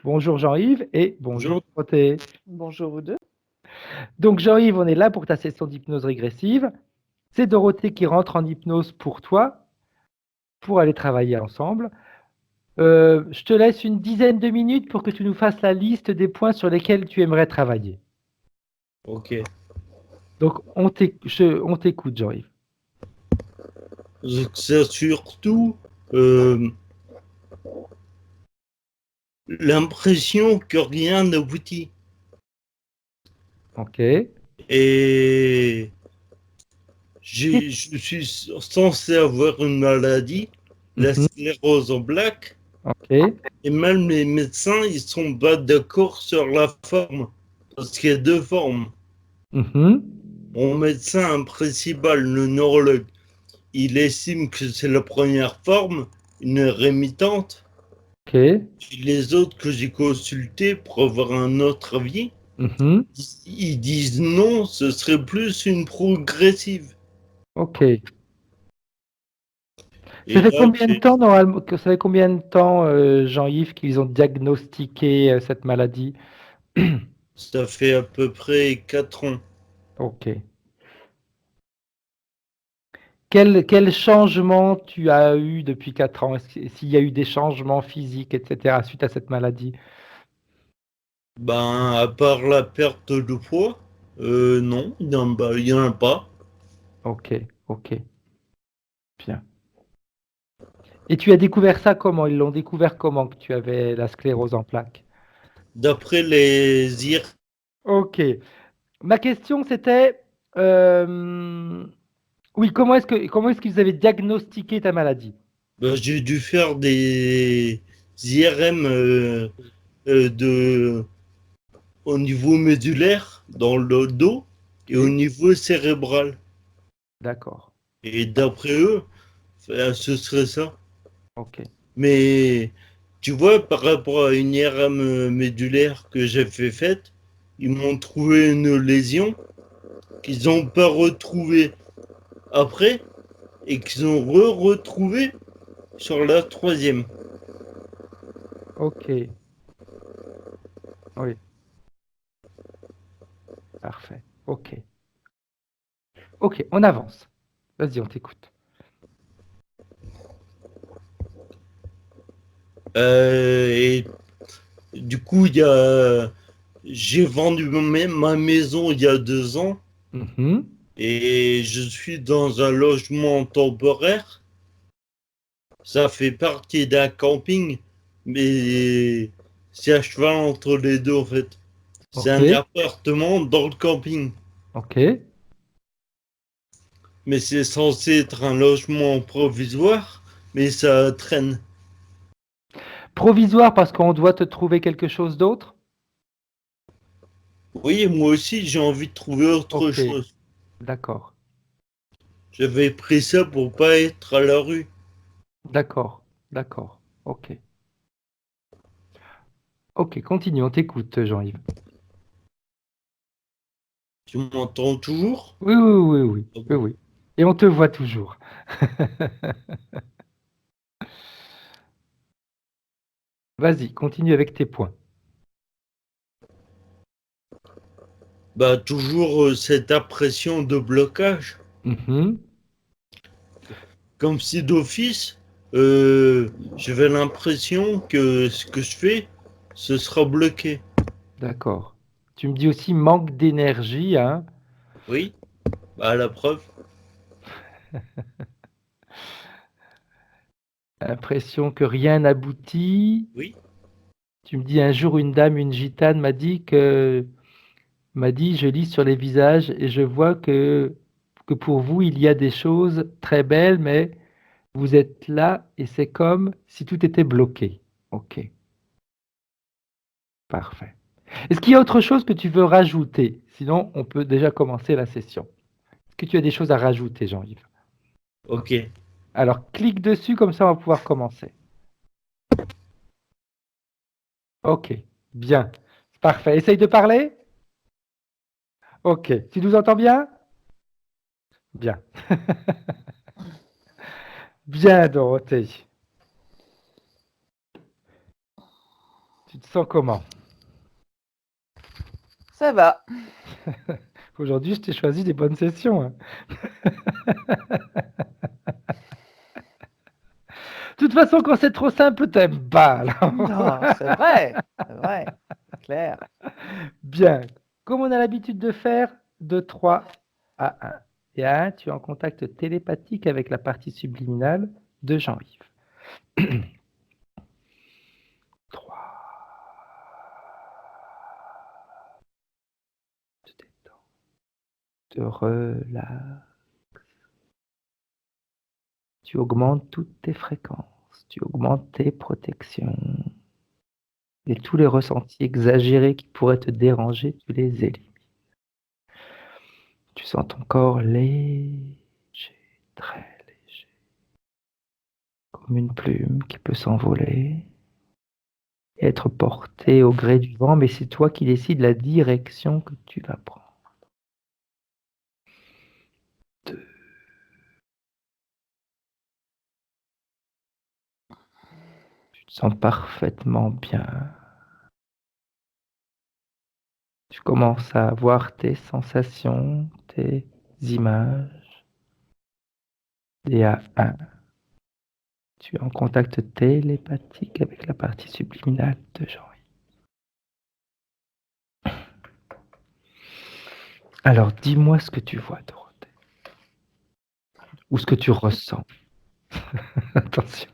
Bonjour Jean-Yves et bonjour Bonjour. Dorothée. Bonjour vous deux. Donc Jean-Yves, on est là pour ta session d'hypnose régressive. C'est Dorothée qui rentre en hypnose pour toi, pour aller travailler ensemble. Je te laisse une dizaine de minutes pour que tu nous fasses la liste des points sur lesquels tu aimerais travailler. Ok. Donc on t'écoute Jean-Yves. C'est surtout l'impression que rien n'aboutit. Ok. Et je suis censé avoir une maladie, la Mhm. sclérose en plaques, Ok. et même les médecins, ils sont pas d'accord sur la forme. Parce qu'il y a deux formes. Mhm. Mon médecin principal, le neurologue, il estime que c'est la première forme, une rémitante. Ok. Les autres que j'ai consultés pour avoir un autre avis, Mhm. ils disent non, ce serait plus une progressive. Ok. Et là, Ça fait combien de temps, Jean-Yves, qu'ils ont diagnostiqué cette maladie? ça fait à peu près 4 ans. Ok. Quel changement tu as eu depuis 4 ans? S'il y a eu des changements physiques, etc., suite à cette maladie? Ben, à part la perte de poids, non, il y en a pas. Ok, ok, bien. Et tu as découvert ça comment? Ils l'ont découvert comment que tu avais la sclérose en plaques? D'après les IR, Ok. Ma question c'était, euh, oui, comment est-ce qu'ils avaient diagnostiqué ta maladie? ben, j'ai dû faire des IRM au niveau médulaire, dans le dos, et au Ok, niveau cérébral. d'accord. Et d'après eux, ce serait ça. Ok. Mais tu vois, par rapport à une IRM médulaire que j'ai fait faite, ils m'ont trouvé une lésion qu'ils n'ont pas retrouvée après et qu'ils ont retrouvée sur la troisième. Ok. Oui, parfait. Ok. Ok, on avance. Vas-y, on t'écoute. Et du coup, j'ai vendu ma maison il y a 2 ans Mhm. et je suis dans un logement temporaire. Ça fait partie d'un camping, mais c'est à cheval entre les deux en fait. C'est Ok, un appartement dans le camping, ok. mais c'est censé être un logement provisoire, mais ça traîne. Provisoire parce qu'on doit te trouver quelque chose d'autre? Oui, moi aussi j'ai envie de trouver autre Ok, chose. d'accord, J'avais pris ça pour pas être à la rue. d'accord, d'accord. Ok, ok, continue, on t'écoute, Jean-Yves. Tu m'entends toujours? Oui, oui, oui, oui, Ah oui, bon. oui. Et on te voit toujours. Vas-y, continue avec tes points. Bah toujours cette impression de blocage, Mhm. comme si d'office, j'avais l'impression que ce que je fais, ce sera bloqué. D'accord. Tu me dis aussi manque d'énergie, hein? Oui, bah la preuve. Impression que rien n'aboutit. Oui. Tu me dis un jour une dame, une gitane m'a dit, je lis sur les visages et je vois que pour vous, il y a des choses très belles, mais vous êtes là et c'est comme si tout était bloqué. Ok, parfait. Est-ce qu'il y a autre chose que tu veux rajouter? Sinon, on peut déjà commencer la session. Est-ce que tu as des choses à rajouter, Jean-Yves? Ok. Alors, clique dessus, comme ça, on va pouvoir commencer. Ok, bien. Parfait. Essaye de parler? Ok. Tu nous entends bien? Bien. Bien, Dorothée. Tu te sens comment? Ça va. Aujourd'hui, je t'ai choisi des bonnes sessions, hein. De toute façon, quand c'est trop simple, t'aimes pas, alors. Non, c'est vrai. C'est vrai. C'est clair. Bien. Comme on a l'habitude de faire, de 3 à 1. Et à 1, tu es en contact télépathique avec la partie subliminale de Jean-Yves. 3. Tu te détends. Tu te relâches. Tu augmentes toutes tes fréquences. Tu augmentes tes protections. Et tous les ressentis exagérés qui pourraient te déranger, tu les élimines. Tu sens ton corps léger, très léger, comme une plume qui peut s'envoler et être porté au gré du vent, mais c'est toi qui décides la direction que tu vas prendre. 2. Tu te sens parfaitement bien. Tu commences à voir tes sensations, tes images. Et à 1, tu es en contact télépathique avec la partie subliminale de Jean. Alors, dis-moi ce que tu vois, Dorothée. Ou ce que tu ressens. Attention.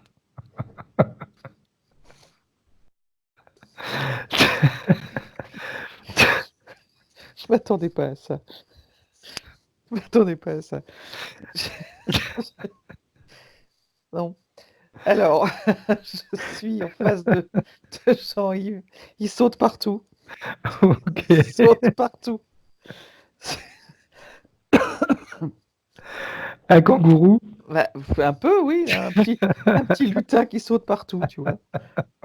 Je m'attendais pas à ça. Je m'attendais pas à ça. Non. Alors, je suis en face de Jean-Yves. Il saute partout. Ok. Il saute partout. Un kangourou. Bah, un peu, oui. Un petit lutin qui saute partout, tu vois.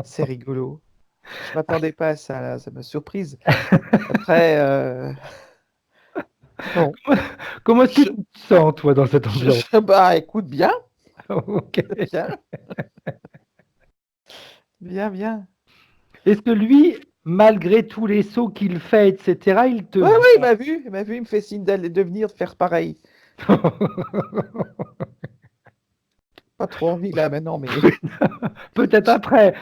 C'est rigolo. Je m'attendais pas à ça, là. Ça m'a surprise. Après, bon. Comment est-ce que Je, tu te sens, toi, dans cette ambiance? bah, écoute, bien. Ok. Bien. Bien, bien. Est-ce que lui, malgré tous les sauts qu'il fait, etc., il te Ouais, ouais, il voit? m'a vu. Il m'a vu. Il me fait signe de venir faire pareil. Pas trop envie, là, maintenant, mais Peut-être après.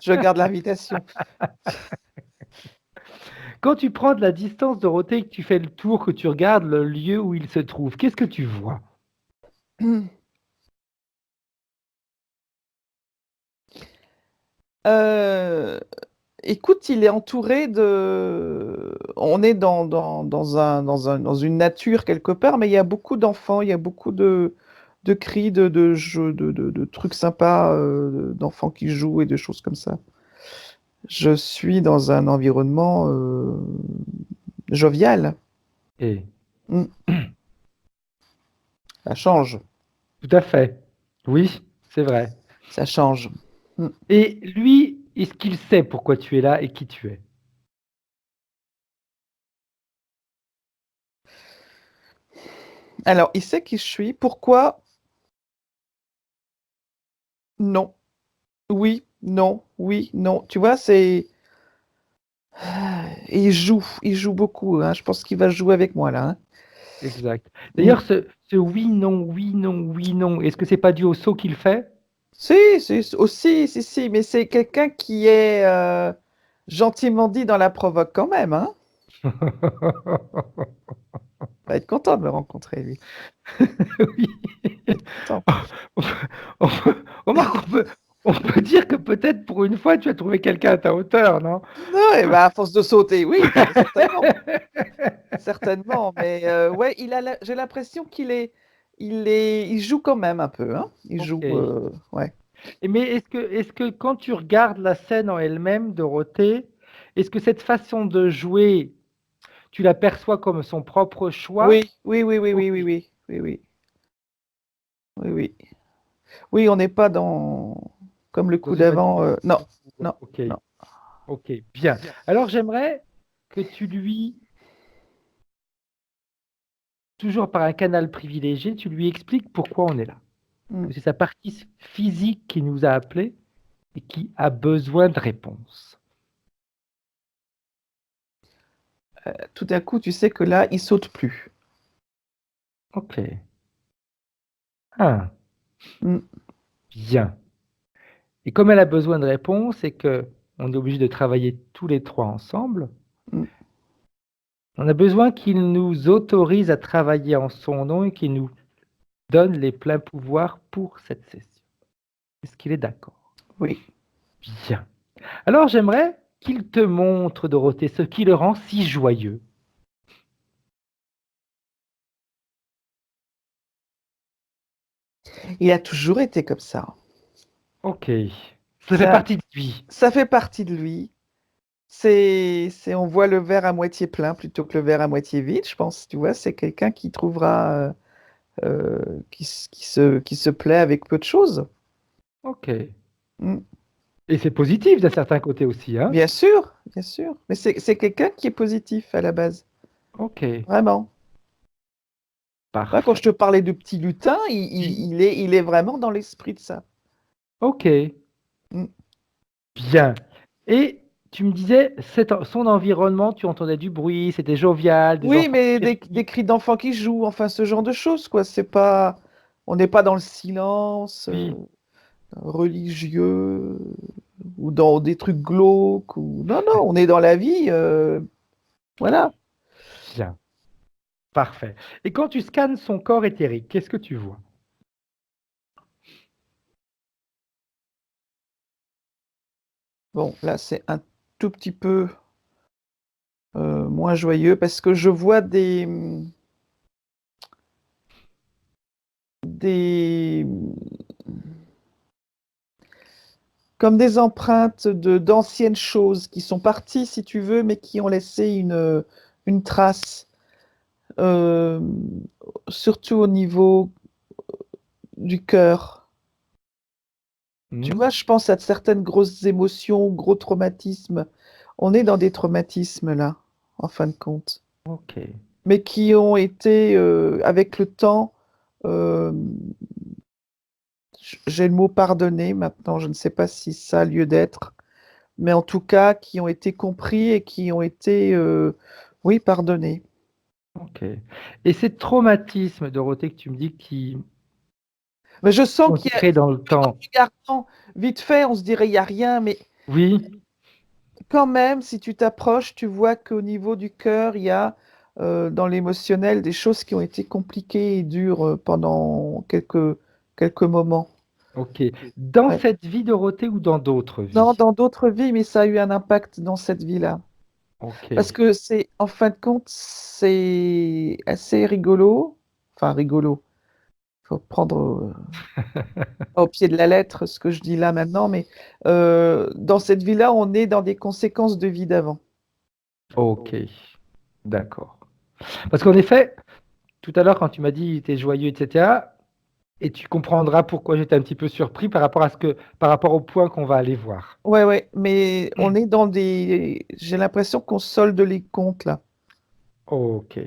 je garde l'invitation. Quand tu prends de la distance, Dorothée, que tu fais le tour, que tu regardes le lieu où il se trouve, qu'est-ce que tu vois? Euh, écoute, il est entouré de. On est dans une nature quelque part, mais il y a beaucoup d'enfants, il y a beaucoup de cris, de jeux, de trucs sympas, d'enfants qui jouent et de choses comme ça. Je suis dans un environnement jovial. Et Mm, ça change, tout à fait. Oui, c'est vrai. ça change. Mm. Et lui, est-ce qu'il sait pourquoi tu es là et qui tu es? Alors, il sait qui je suis. Pourquoi? Non. Oui, non, oui, non. Tu vois, c'est. Et il joue beaucoup, hein. Je pense qu'il va jouer avec moi là, hein. Exact. Mm. D'ailleurs, ce oui, non, oui, non, oui, non, est-ce que c'est pas dû au saut qu'il fait? Si, aussi, si, mais c'est quelqu'un qui est gentiment dit dans la provoque quand même, hein. Il va être content de me rencontrer, lui. Oui. Il va être content. Remarque, on peut dire que peut-être pour une fois, tu as trouvé quelqu'un à ta hauteur, non? Non, et ben, à force de sauter, oui, certainement. Certainement, mais ouais, j'ai l'impression il joue quand même un peu, hein. Il joue, Ok. ouais. Mais est-ce que quand tu regardes la scène en elle-même, Dorothée, est-ce que cette façon de jouer, tu la perçois comme son propre choix? Oui, oui, oui, oui, oui, Ok. oui, oui, oui, oui, oui, oui. Oui, on n'est pas comme le Dans coup une d'avant. Non, manipulation. non, Ok. non. Ok. Bien. Alors j'aimerais que tu lui, toujours par un canal privilégié, tu lui expliques pourquoi on est là. Mm. Que c'est sa partie physique qui nous a appelés et qui a besoin de réponses. tout d'un coup, tu sais que là, il saute plus. Ok. Ah, Mm. bien. Et comme elle a besoin de réponse et que on est obligé de travailler tous les trois ensemble, Mm. on a besoin qu'il nous autorise à travailler en son nom et qu'il nous donne les pleins pouvoirs pour cette session. Est-ce qu'il est d'accord? Oui. Bien. Alors j'aimerais qu'il te montre, Dorothée, ce qui le rend si joyeux. Il a toujours été comme ça. Ok. Ça fait Ça, partie de lui. ça fait partie de lui. On voit le verre à moitié plein plutôt que le verre à moitié vide, je pense. Tu vois, c'est quelqu'un qui trouvera, qui se plaît avec peu de choses. Ok. Mm. Et c'est positif d'un certain côté aussi, hein? Bien sûr, bien sûr. Mais c'est quelqu'un qui est positif à la base. Ok. Vraiment. Là, quand je Parfait. te parlais de petit lutin, Oui. il est vraiment dans l'esprit de ça. Ok. Mm. Bien. Et tu me disais, son environnement, tu entendais du bruit, c'était jovial, des Oui, enfants mais qui des rient. cris d'enfants qui jouent, enfin ce genre de choses, quoi. C'est pas, on n'est pas dans le silence Oui. religieux ou dans des trucs glauques ou non, non, on est dans la vie, voilà. Bien. Parfait. Et quand tu scannes son corps éthérique, qu'est-ce que tu vois? Bon, là c'est un tout petit peu moins joyeux parce que je vois des comme des empreintes d'anciennes choses qui sont parties, si tu veux, mais qui ont laissé une trace, euh, surtout au niveau du cœur. Tu Hmm. vois, je pense à certaines grosses émotions, gros traumatismes. On est dans des traumatismes là, en fin de compte, Ok. mais qui ont été, avec le temps, euh, j'ai le mot pardonner maintenant, je ne sais pas si ça a lieu d'être, mais en tout cas, qui ont été compris et qui ont été, oui, pardonnés. Ok. Et ces traumatismes, Dorothée, que tu me dis qui Mais je sens sont qu'il y a, ancrés dans le en temps. regardant vite fait, on se dirait il n'y a rien, mais Oui. quand même, si tu t'approches, tu vois qu'au niveau du cœur, il y a dans l'émotionnel des choses qui ont été compliquées et dures pendant quelques moments. Ok. Dans Ouais. cette vie, Dorothée, ou dans d'autres Non, vies? dans d'autres vies, mais ça a eu un impact dans cette vie-là. Ok. Parce que c'est, en fin de compte, c'est assez rigolo. Enfin, rigolo. Il faut prendre au pied de la lettre ce que je dis là maintenant, mais dans cette vie-là, on est dans des conséquences de vie d'avant. Ok. D'accord. Parce qu'en effet, tout à l'heure, quand tu m'as dit tu es joyeux, etc., et tu comprendras pourquoi j'étais un petit peu surpris par rapport à par rapport au point qu'on va aller voir. Ouais, ouais, mais on est dans des. J'ai l'impression qu'on solde les comptes là. Ok.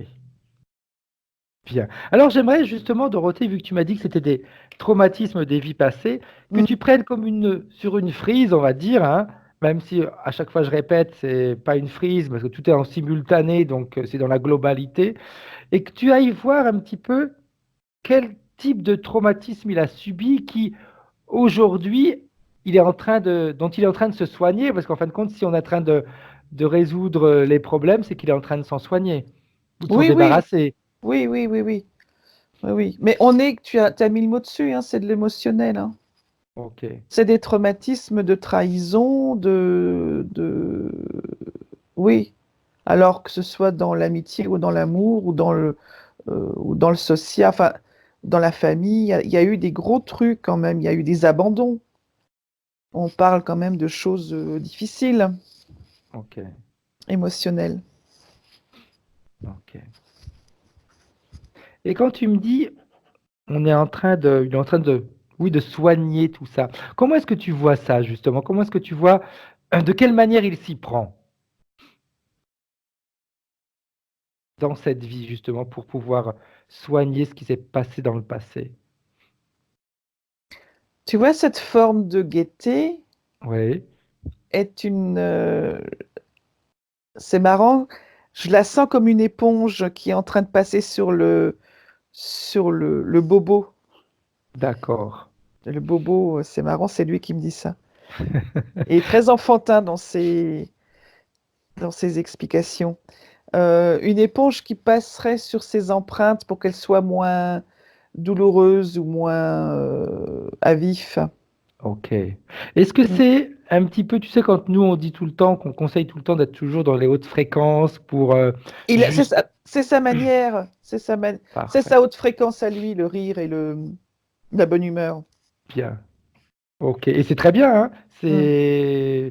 Bien. Alors j'aimerais justement, Dorothée, vu que tu m'as dit que c'était des traumatismes des vies passées, que Mm. tu prennes comme sur une frise, on va dire, hein, même si à chaque fois je répète, c'est pas une frise, parce que tout est en simultané, donc c'est dans la globalité, et que tu ailles voir un petit peu quel type de traumatisme il a subi qui, aujourd'hui, dont il est en train de se soigner, parce qu'en fin de compte, si on est en train de résoudre les problèmes, c'est qu'il est en train de s'en soigner ou de s'en Oui, oui, débarrasser. oui, oui, oui, oui, oui, oui. Mais on est, t'as mis le mot dessus, hein, c'est de l'émotionnel, hein. Ok. C'est des traumatismes de trahison, oui. Alors que ce soit dans l'amitié ou dans l'amour ou dans le social, enfin, dans la famille, il y a eu des gros trucs quand même, il y a eu des abandons. On parle quand même de choses difficiles, Ok. émotionnelles. Ok. Et quand tu me dis, il est en train oui, de soigner tout ça. Comment est-ce que tu vois ça justement? Comment est-ce que tu vois, de quelle manière il s'y prend dans cette vie justement pour pouvoir soigner ce qui s'est passé dans le passé? Tu vois, cette forme de gaieté Oui. est c'est marrant, Je la sens comme une éponge qui est en train de passer sur le bobo. D'accord. Le bobo, c'est marrant, c'est lui qui me dit ça. Et très enfantin dans ses explications. Une éponge qui passerait sur ses empreintes pour qu'elles soient moins douloureuses ou moins à vif. Ok. Est-ce que Mm. c'est un petit peu, tu sais, quand nous on dit tout le temps, qu'on conseille tout le temps d'être toujours dans les hautes fréquences pour juste... C'est sa manière, c'est Parfait. sa haute fréquence à lui, le rire et la bonne humeur. Bien. Ok. Et c'est très bien, hein. Mm.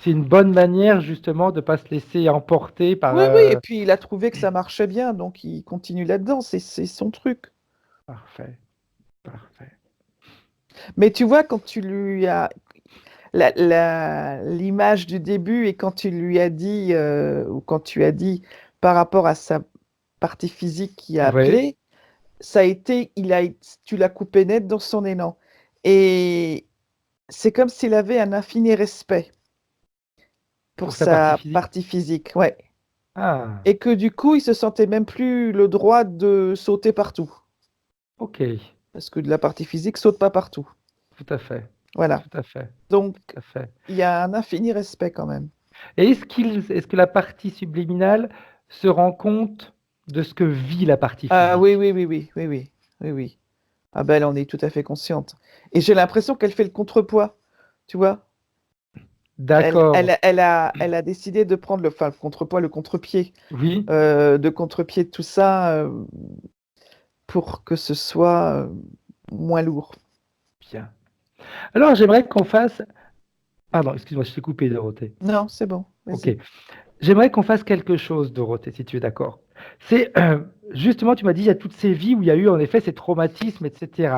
C'est une bonne manière justement de ne pas se laisser emporter par... Oui, oui, et puis il a trouvé que ça marchait bien, donc il continue là-dedans, c'est son truc. Parfait. Parfait. Mais tu vois, quand tu lui as l'image du début et quand tu lui as dit, ou quand tu as dit par rapport à sa partie physique qui a Oui. appelé, ça a été, tu l'as coupé net dans son élan. Et c'est comme s'il avait un infini respect pour Pour sa partie sa physique. partie physique, ouais. Ah, Et que du coup, il se sentait même plus le droit de sauter partout. ok. Parce que de la partie physique saute pas partout. Tout à fait. Voilà. Tout à fait. Donc, Tout à fait. il y a un infini respect quand même. Et est-ce que la partie subliminale se rend compte de ce que vit la partie Ah oui, physique? oui, oui, oui, oui, oui, oui, oui. Ah ben, elle en est tout à fait consciente. Et j'ai l'impression qu'elle fait le contrepoids, tu vois. D'accord. Elle a décidé de prendre le contrepoids, le contre-pied, Oui. de contre-pied de tout ça pour que ce soit moins lourd. Bien. Alors, j'aimerais qu'on fasse... Pardon, excuse-moi, je t'ai coupé, Dorothée. Non, c'est bon, Ok. vas-y. J'aimerais qu'on fasse quelque chose, Dorothée, si tu es d'accord. C'est justement, tu m'as dit, il y a toutes ces vies où il y a eu en effet ces traumatismes, etc.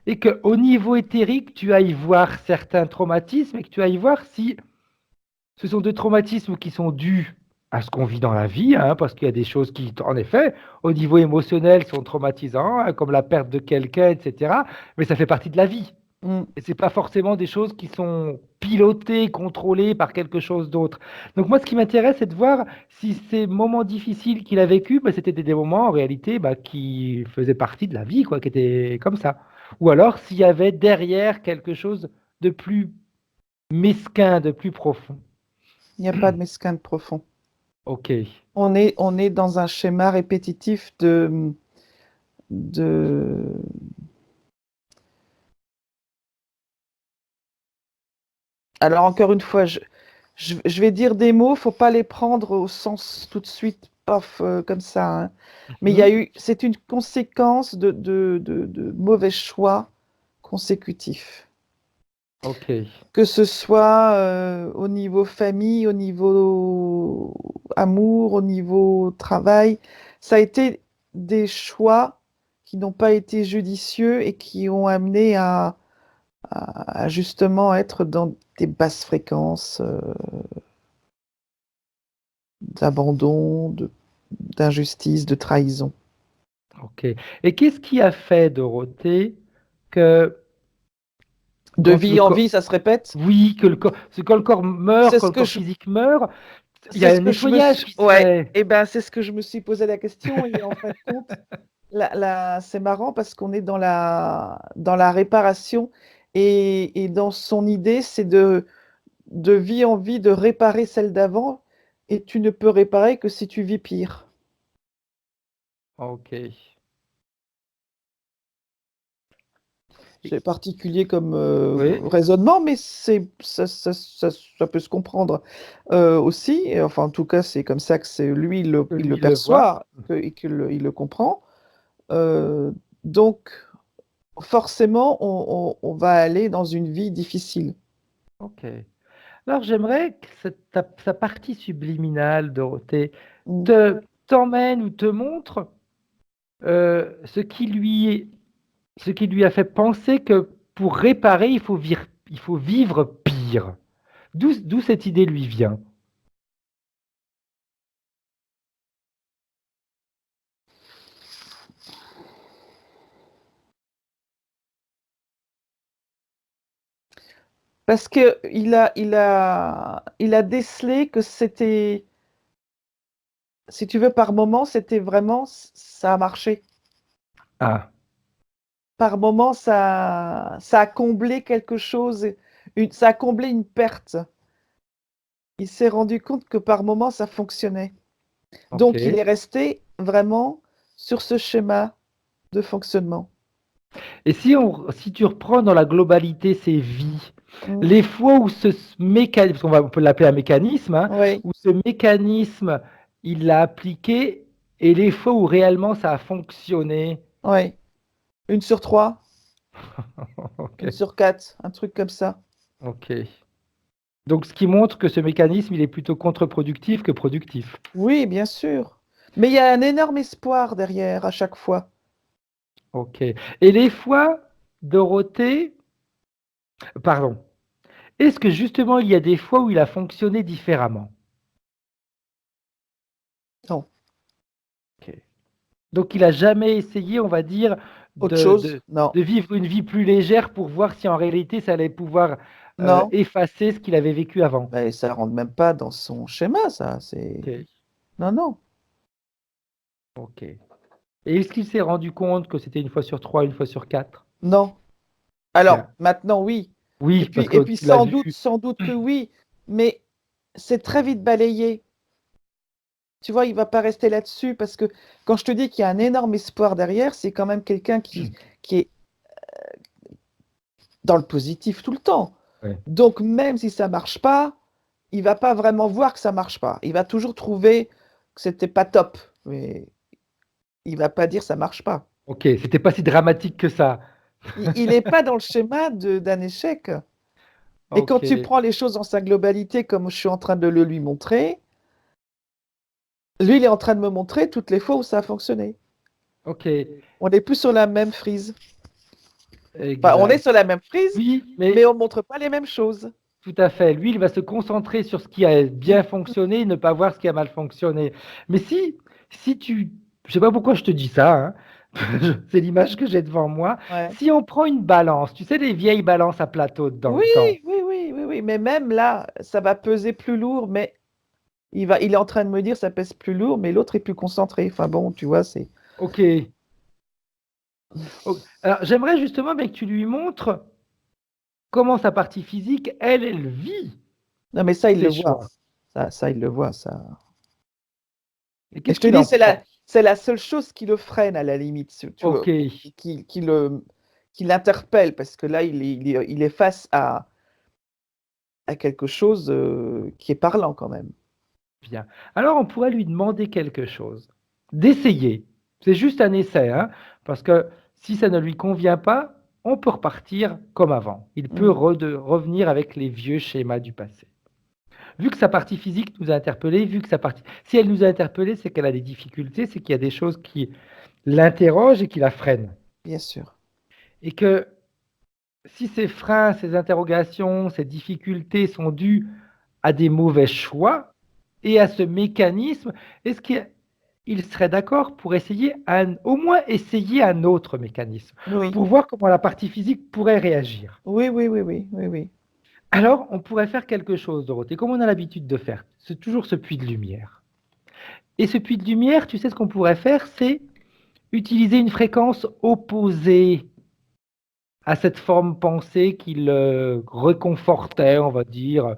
Et qu'au niveau éthérique, tu ailles voir certains traumatismes et que tu ailles voir si ce sont des traumatismes qui sont dus à ce qu'on vit dans la vie, hein, parce qu'il y a des choses qui, en effet, au niveau émotionnel, sont traumatisantes, hein, comme la perte de quelqu'un, etc. Mais ça fait partie de la vie. Mm. Et c'est pas forcément des choses qui sont pilotées, contrôlées par quelque chose d'autre. Donc moi, ce qui m'intéresse, c'est de voir si ces moments difficiles qu'il a vécus, bah, c'était des moments en réalité bah, qui faisaient partie de la vie, quoi, qui étaient comme ça. Ou alors s'il y avait derrière quelque chose de plus mesquin, de plus profond. Il n'y a pas de mesquin de profond. Ok, On est dans un schéma répétitif de... Alors encore une fois, je vais dire des mots, faut pas les prendre au sens tout de suite, paf, comme ça, hein. Mais mhm, c'est une conséquence de mauvais choix consécutifs. ok, Que ce soit au niveau famille, au niveau amour, au niveau travail, ça a été des choix qui n'ont pas été judicieux et qui ont amené à justement être dans des basses fréquences d'abandon, d'injustice, de trahison. ok. Et qu'est-ce qui a fait, Dorothée, que De quand le vie en corps, vie, ça se répète. oui, que le corps, c'est quand le corps meurt, C'est quand ce le que corps je, physique meurt, il y c'est a ce un que je me nettoyage suis, qui se ouais, fait. et ben c'est ce que je me suis posé la question et en fin de compte, c'est marrant parce qu'on est dans la réparation et dans son idée, c'est de vie en vie de réparer celle d'avant et tu ne peux réparer que si tu vis pire. Ok. C'est particulier comme Oui, raisonnement, mais ça peut se comprendre aussi. Et enfin, en tout cas, c'est comme ça que lui, il le lui le voit. perçoit et qu'il le comprend. Euh, donc, forcément, on va aller dans une vie difficile. Ok. Alors j'aimerais que sa partie subliminale, Dorothée, Mm. t'emmène ou te montre ce qui lui a fait penser que pour réparer, il faut vivre pire. D'où cette idée lui vient. Parce que il a décelé que c'était si tu veux, par moment, c'était vraiment, ça a marché. Ah, Par moment, ça a comblé quelque chose, ça a comblé une perte. Il s'est rendu compte que par moment, ça fonctionnait. ok. Donc, il est resté vraiment sur ce schéma de fonctionnement. Et si tu reprends dans la globalité ces vies, Mm. les fois où ce mécanisme, on peut l'appeler un mécanisme, hein, Oui, où ce mécanisme, il l'a appliqué, et les fois où réellement ça a fonctionné. oui. 1/3, Ok, 1/4, un truc comme ça. ok. Donc, ce qui montre que ce mécanisme, il est plutôt contre-productif que productif. Oui, bien sûr. Mais il y a un énorme espoir derrière à chaque fois. Ok. Et les fois, Dorothée, pardon, est-ce que justement il y a des fois où il a fonctionné différemment? Non, Ok. Donc, il a jamais essayé, on va dire, autre de, chose? de, Non, de vivre une vie plus légère pour voir si en réalité ça allait pouvoir non. effacer ce qu'il avait vécu avant. Ben, ça rentre même pas dans son schéma, ça. Ok. Non, non. Ok. Et est-ce qu'il s'est rendu compte que c'était une fois sur trois, une fois sur quatre? Non. Alors, Bien. maintenant, oui. Et Oui, puis, parce et que puis tu l'as sans doute que oui. Mais c'est très vite balayé. Tu vois, il va pas rester là-dessus parce que quand je te dis qu'il y a un énorme espoir derrière, c'est quand même quelqu'un qui est dans le positif tout le temps. vu. Donc, même si ça marche pas, il va pas vraiment voir que ça marche pas. Il va toujours trouver que c'était pas top. Mais il va pas dire ça marche pas. Ok, c'était pas si dramatique que ça. Il est pas dans le schéma d'un échec. Et quand Ok, tu prends les choses dans sa globalité, comme je suis en train de le lui montrer, lui, il est en train de me montrer toutes les fois où ça a fonctionné. ok, On n'est plus sur la même frise. Enfin, on est exact. sur la même frise, Oui, mais mais on ne montre pas les mêmes choses. tout à fait. Lui, il va se concentrer sur ce qui a bien fonctionné et ne pas voir ce qui a mal fonctionné. Mais si tu, je sais pas pourquoi je te dis ça, hein, c'est l'image que j'ai devant moi. Ouais. Si on prend une balance, tu sais, les vieilles balances à plateau dans Oui, le temps. oui, oui, oui, oui. Mais même là, ça va peser plus lourd, mais il est en train de me dire ça pèse plus lourd, mais l'autre est plus concentré. Enfin bon, tu vois, c'est. Ok. Alors, j'aimerais justement mais que tu lui montres comment sa partie physique, elle vit Non, mais ça, il le ses voit. choix. Ça, il le voit, ça. Et Et qu'est-ce je te qu'il dis, en prend? c'est la seule chose qui le freine à la limite, tu vois, Ok. qui l'interpelle, parce que là, il est face à quelque chose qui est parlant quand même. Bien. Alors, on pourrait lui demander quelque chose, d'essayer. C'est juste un essai, hein, parce que si ça ne lui convient pas, on peut repartir comme avant. Il peut Mm. revenir avec les vieux schémas du passé. Vu que sa partie physique nous a interpellés, vu que sa partie, si elle nous a interpellés, c'est qu'elle a des difficultés, c'est qu'il y a des choses qui l'interrogent et qui la freinent. Bien sûr. Et que si ces freins, ces interrogations, ces difficultés sont dues à des mauvais choix et à ce mécanisme, est-ce qu'il serait d'accord pour essayer au moins essayer un autre mécanisme, Oui. pour voir comment la partie physique pourrait réagir? Oui, oui, oui, oui, oui, oui. Alors, on pourrait faire quelque chose, Dorothée, comme on a l'habitude de faire. C'est toujours ce puits de lumière. Et ce puits de lumière, tu sais ce qu'on pourrait faire, c'est utiliser une fréquence opposée à cette forme pensée qui le réconfortait, on va dire.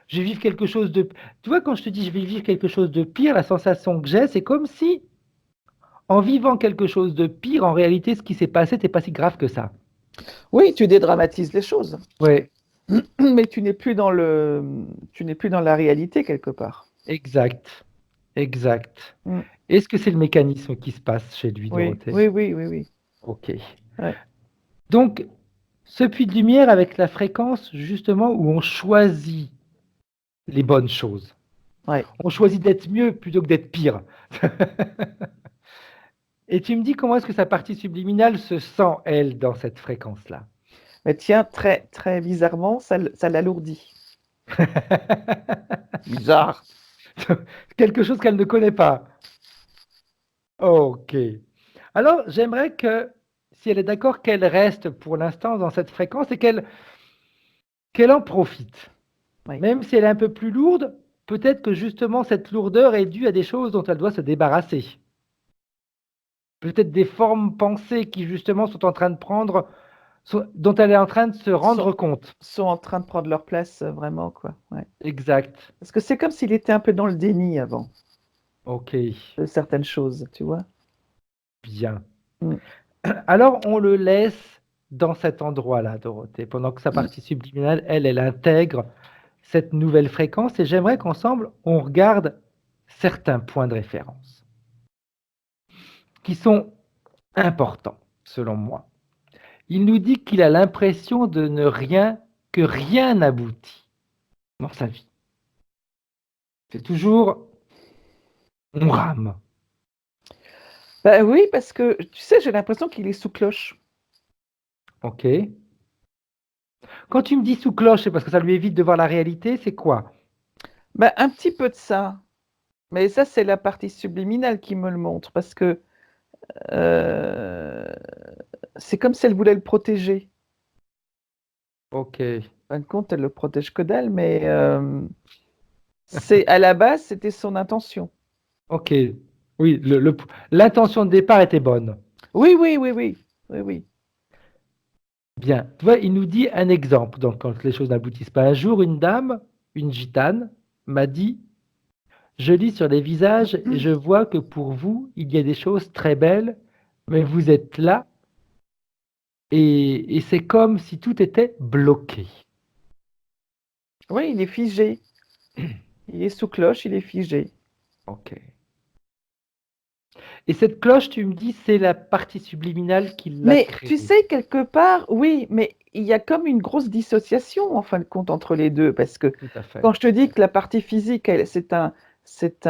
Je vais vivre quelque chose de. Tu vois, quand je te dis je vais vivre quelque chose de pire, la sensation que j'ai, c'est comme si, en vivant quelque chose de pire, en réalité, ce qui s'est passé n'était pas si grave que ça. Oui, tu dédramatises les choses, Oui, mais tu n'es plus dans la réalité quelque part. exact, exact. Mm. Est-ce que c'est le mécanisme qui se passe chez lui, Oui, Dorothée? oui, oui, oui, oui. Ok. Ouais. Donc, ce puits de lumière avec la fréquence, justement, où on choisit les bonnes choses. Ouais. On choisit d'être mieux plutôt que d'être pire. Et tu me dis comment est-ce que sa partie subliminale se sent, elle, dans cette fréquence-là? Mais tiens, très, très bizarrement, ça l'alourdit. Bizarre. Quelque chose qu'elle ne connaît pas. Ok. Alors, j'aimerais que, si elle est d'accord, qu'elle reste pour l'instant dans cette fréquence et qu'elle en profite. Oui. Même si elle est un peu plus lourde, peut-être que justement cette lourdeur est due à des choses dont elle doit se débarrasser. Peut-être des formes pensées qui justement sont en train de prendre, dont elle est en train de se rendre compte. Sont en train de prendre leur place, vraiment, quoi. Ouais. Exact. Parce que c'est comme s'il était un peu dans le déni avant Ok, de certaines choses, tu vois. bien. Mm. Alors on le laisse dans cet endroit-là, Dorothée, pendant que sa partie subliminale, elle intègre cette nouvelle fréquence et j'aimerais qu'ensemble, on regarde certains points de référence qui sont importants, selon moi. Il nous dit qu'il a l'impression que rien n'aboutit dans sa vie. C'est toujours, on rame. Ben oui, parce que, tu sais, j'ai l'impression qu'il est sous cloche. Ok. Quand tu me dis sous cloche, c'est parce que ça lui évite de voir la réalité, c'est quoi? Ben, un petit peu de ça. Mais ça, c'est la partie subliminale qui me le montre, parce que euh, c'est comme si elle voulait le protéger. Ok. En fin de compte, elle le protège que d'elle, mais à la base, c'était son intention. Ok. Oui, l'intention de départ était bonne. Oui, oui, oui, oui, oui, oui. Bien. Tu vois, il nous dit un exemple. Donc, quand les choses n'aboutissent pas, un jour, une dame, une gitane, m'a dit, je lis sur les visages et je vois que pour vous, il y a des choses très belles, mais vous êtes là et c'est comme si tout était bloqué. Oui, il est figé. Il est sous cloche, il est figé. Ok. Et cette cloche, tu me dis, c'est la partie subliminale qui l'a Mais tu créée. sais, quelque part, oui, mais il y a comme une grosse dissociation, en fin de compte, entre les deux, parce que Tout à fait. quand je te dis que la partie physique, c'est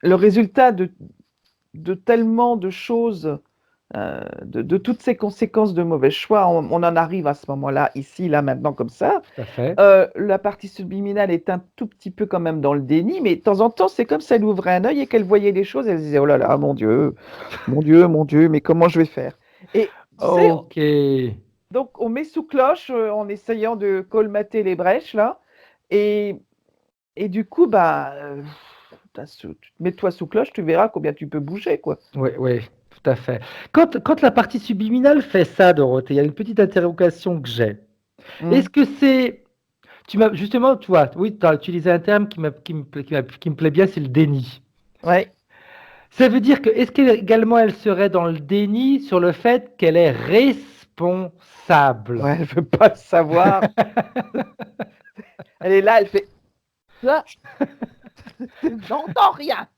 le résultat de tellement de choses, de toutes ces conséquences de mauvais choix, on en arrive à ce moment-là, ici, là, maintenant, comme ça. Tout à fait. La partie subliminale est un tout petit peu quand même dans le déni, mais de temps en temps, c'est comme si elle ouvrait un œil et qu'elle voyait les choses, elle se disait, oh là là, mon Dieu, mon Dieu, mon Dieu, mais comment je vais faire? Et tu sais, Ok. donc on met sous cloche en essayant de colmater les brèches, là, et, et du coup, bah, mets-toi sous cloche, tu verras combien tu peux bouger, quoi. Oui, oui, tout à fait. Quand la partie subliminale fait ça, Dorothée, il y a une petite interrogation que j'ai. Mm. Est-ce que c'est... Tu m'as justement, tu vois, oui, tu as utilisé un terme qui me plaît bien, c'est le déni. Ouais. Ça veut dire que, est-ce qu'également elle serait dans le déni sur le fait qu'elle est responsable? Ouais, elle veut pas le savoir. Elle est là, elle fait ça, j'entends rien.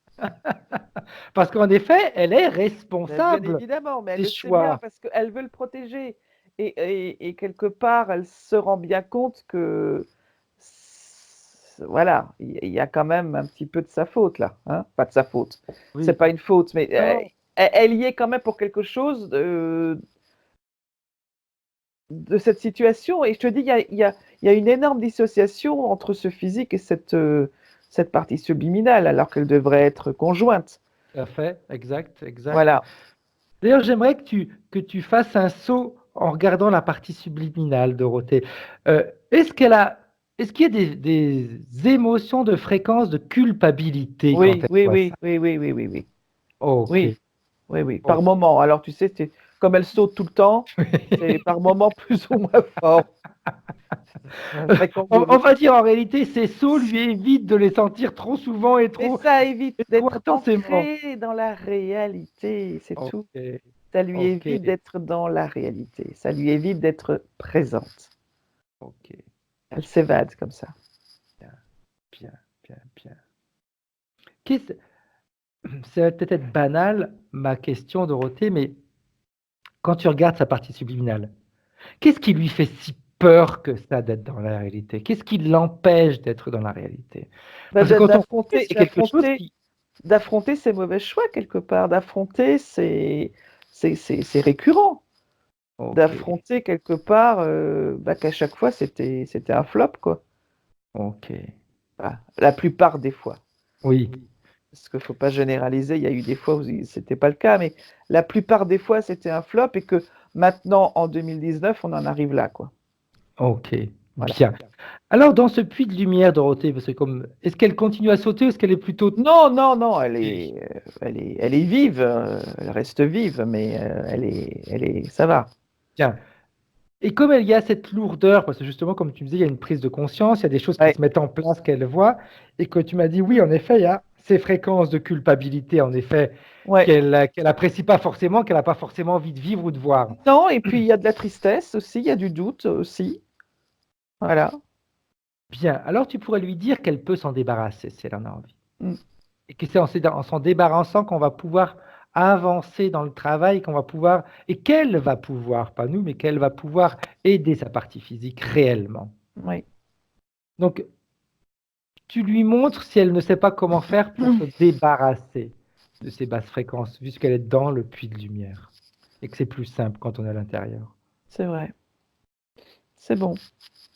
Parce qu'en effet, elle est Ben, bien responsable évidemment, mais elle des le sait bien choix. parce qu'elle veut le protéger. Et quelque part, elle se rend bien compte que, voilà, il y a quand même un petit peu de sa faute là. Hein, pas de sa faute. C'est Oui. pas une faute, mais Non. elle y est quand même pour quelque chose de cette situation. Et je te dis, il y a une énorme dissociation entre ce physique et cette partie subliminale, alors qu'elle devrait être conjointe. Tout à fait, exact, exact. Voilà. D'ailleurs, j'aimerais que tu fasses un saut en regardant la partie subliminale, Dorothée. Euh, est-ce qu'elle a, est-ce qu'il y a des émotions de fréquence de culpabilité quand Oui, elle oui, voit oui, ça? oui, oui, oui, oui, oui. Ok. Oui. Oui, oui, par Ok. moment. Alors, tu sais, comme elle saute tout le temps, c'est par moment plus ou moins fort. Un vrai On kangourou. va dire en réalité, ces sauts lui évitent de les sentir trop souvent Mais ça évite et trop d'être intensément. ancré dans la réalité, c'est Ok. tout. Ça lui Ok. évite d'être dans la réalité. Ça lui évite d'être présente. Ok. Elle s'évade comme ça. Bien, bien, bien, bien. Qu'est-ce- Ça va peut-être être banal, ma question, Dorothée, mais quand tu regardes sa partie subliminale, qu'est-ce qui lui fait si peur que ça d'être dans la réalité? Qu'est-ce qui l'empêche d'être dans la réalité? Bah, Parce que quand on fait, d'affronter, c'est quelque chose d'affronter, qui... d'affronter ses mauvais choix quelque part. D'affronter, c'est récurrent. Ok, D'affronter quelque part, bah, qu'à chaque fois, c'était un flop, quoi. ok. Enfin, la plupart des fois. Oui, Parce qu'il ne faut pas généraliser, il y a eu des fois où ce n'était pas le cas, mais la plupart des fois, c'était un flop et que maintenant, en 2019, on en arrive là, quoi. ok. Voilà. Bien. Alors, dans ce puits de lumière, Dorothée, parce que est-ce qu'elle continue à sauter ou est-ce qu'elle est plutôt... Non, non, non, elle est vive, elle reste vive, mais ça va. Bien. Et comme il y a cette lourdeur, parce que justement, comme tu me disais, il y a une prise de conscience, il y a des choses qui Ouais, se mettent en place qu'elle voit, et que tu m'as dit, oui, en effet, il y a ces fréquences de culpabilité, en effet, ouais. qu'elle apprécie pas forcément, qu'elle n'a pas forcément envie de vivre ou de voir. Non, et puis il y a de la tristesse aussi, il y a du doute aussi. Voilà. Bien. Alors, tu pourrais lui dire qu'elle peut s'en débarrasser si elle en a envie. Mm. Et que c'est en s'en débarrassant qu'on va pouvoir avancer dans le travail, qu'on va pouvoir, et qu'elle va pouvoir, pas nous, mais qu'elle va pouvoir aider sa partie physique réellement. Oui. Donc, tu lui montres si elle ne sait pas comment faire pour se débarrasser de ces basses fréquences, puisqu'elle est dans le puits de lumière, et que c'est plus simple quand on est à l'intérieur. C'est vrai. C'est bon.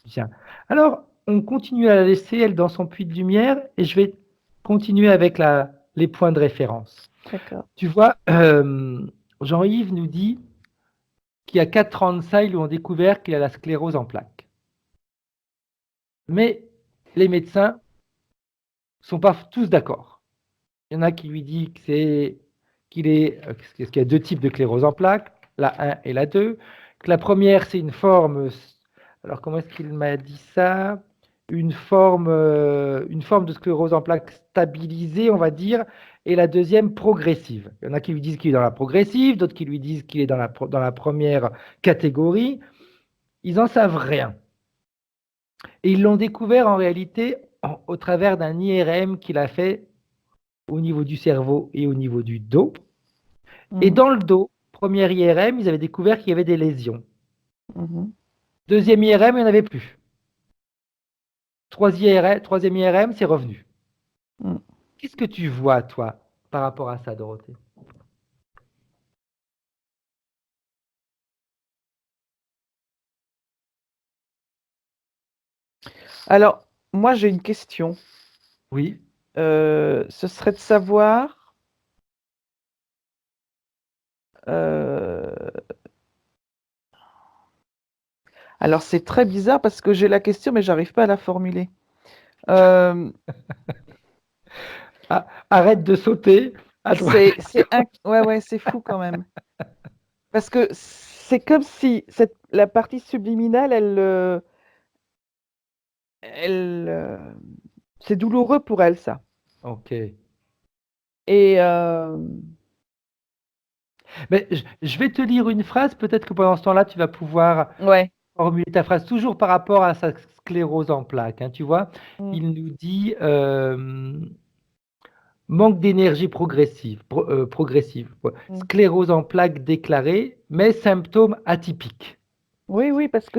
Bien. Alors, on continue à la laisser, elle, dans son puits de lumière, et je vais continuer avec les points de référence. D'accord. Tu vois, Jean-Yves nous dit qu'il y a 4 ans de ça, ils lui ont découvert qu'il a la sclérose en plaques. Mais les médecins ne sont pas tous d'accord. Il y en a qui lui disent qu'il y a 2 types de sclérose en plaques, la 1 et la 2, que la première, c'est une forme, alors comment est-ce qu'il m'a dit ça? Une forme de sclérose en plaques stabilisée, on va dire, et la deuxième progressive. Il y en a qui lui disent qu'il est dans la progressive, d'autres qui lui disent qu'il est dans la première catégorie. Ils n'en savent rien. Et ils l'ont découvert en réalité au travers d'un IRM qu'il a fait au niveau du cerveau et au niveau du dos. Et Mhm. dans le dos, premier IRM, ils avaient découvert qu'il y avait des lésions. Mhm. Deuxième IRM, il n'y en avait plus. Troisième IRM, c'est revenu. Mm. Qu'est-ce que tu vois, toi, par rapport à ça, Dorothée? Alors, moi, j'ai une question. Oui. Ce serait de savoir, euh, alors c'est très bizarre parce que j'ai la question, mais j'arrive pas à la formuler. Euh, Ah, arrête de sauter à droite. ouais, ouais, c'est fou quand même. Parce que c'est comme si la partie subliminale, c'est douloureux pour elle, ça. Ok. Et Mais je vais te lire une phrase. Peut-être que pendant ce temps-là, tu vas pouvoir ouais. formuler ta phrase toujours par rapport à sa sclérose en plaques. Hein, tu vois, Mm, il nous dit manque d'énergie progressive, mm. sclérose en plaques déclarée, mais symptômes atypiques. Oui, oui, parce que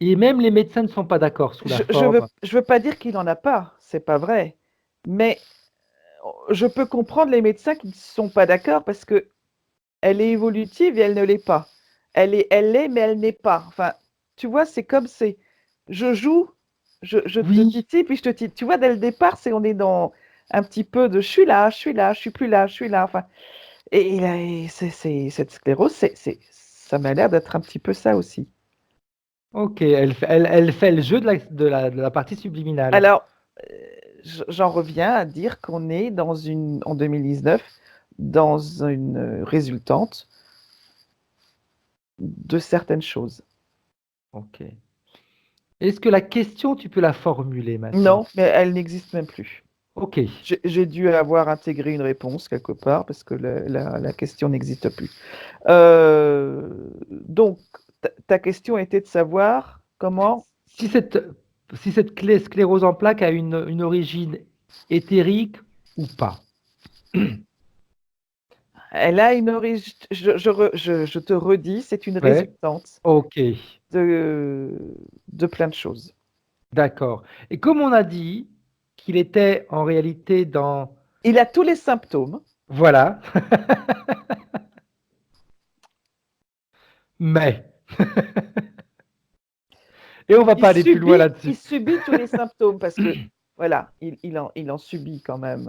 Et même les médecins ne sont pas d'accord sous la forme. je veux pas dire qu'il en a pas, c'est pas vrai. Mais je peux comprendre les médecins qui ne sont pas d'accord parce que elle est évolutive et elle ne l'est pas. Elle l'est, mais elle n'est pas. Enfin, tu vois, je joue, je te Oui, titille, puis je te titille. Tu vois, dès le départ, on est dans un petit peu de je suis là, je suis là, je suis plus là, je suis là. Enfin, et cette sclérose, ça m'a l'air d'être un petit peu ça aussi. ok, elle fait le jeu de la partie subliminale. Alors, j'en reviens à dire qu'on est en 2019, dans une résultante de certaines choses. Ok. Est-ce que la question, tu peux la formuler maintenant? Non, mais elle n'existe même plus. Ok, J'ai dû avoir intégré une réponse quelque part parce que la question n'existe plus. Donc, ta question était de savoir comment si cette, si cette sclérose en plaques a une origine éthérique ou pas. elle a une origine. Je te redis, c'est une Ouais, résultante ok, de, de plein de choses. d'accord. Et comme on a dit qu'il était en réalité dans... Il a tous les symptômes. Voilà, mais... Et on va pas aller plus loin Il là-dessus. subit tous les symptômes parce que, voilà, il en subit quand même.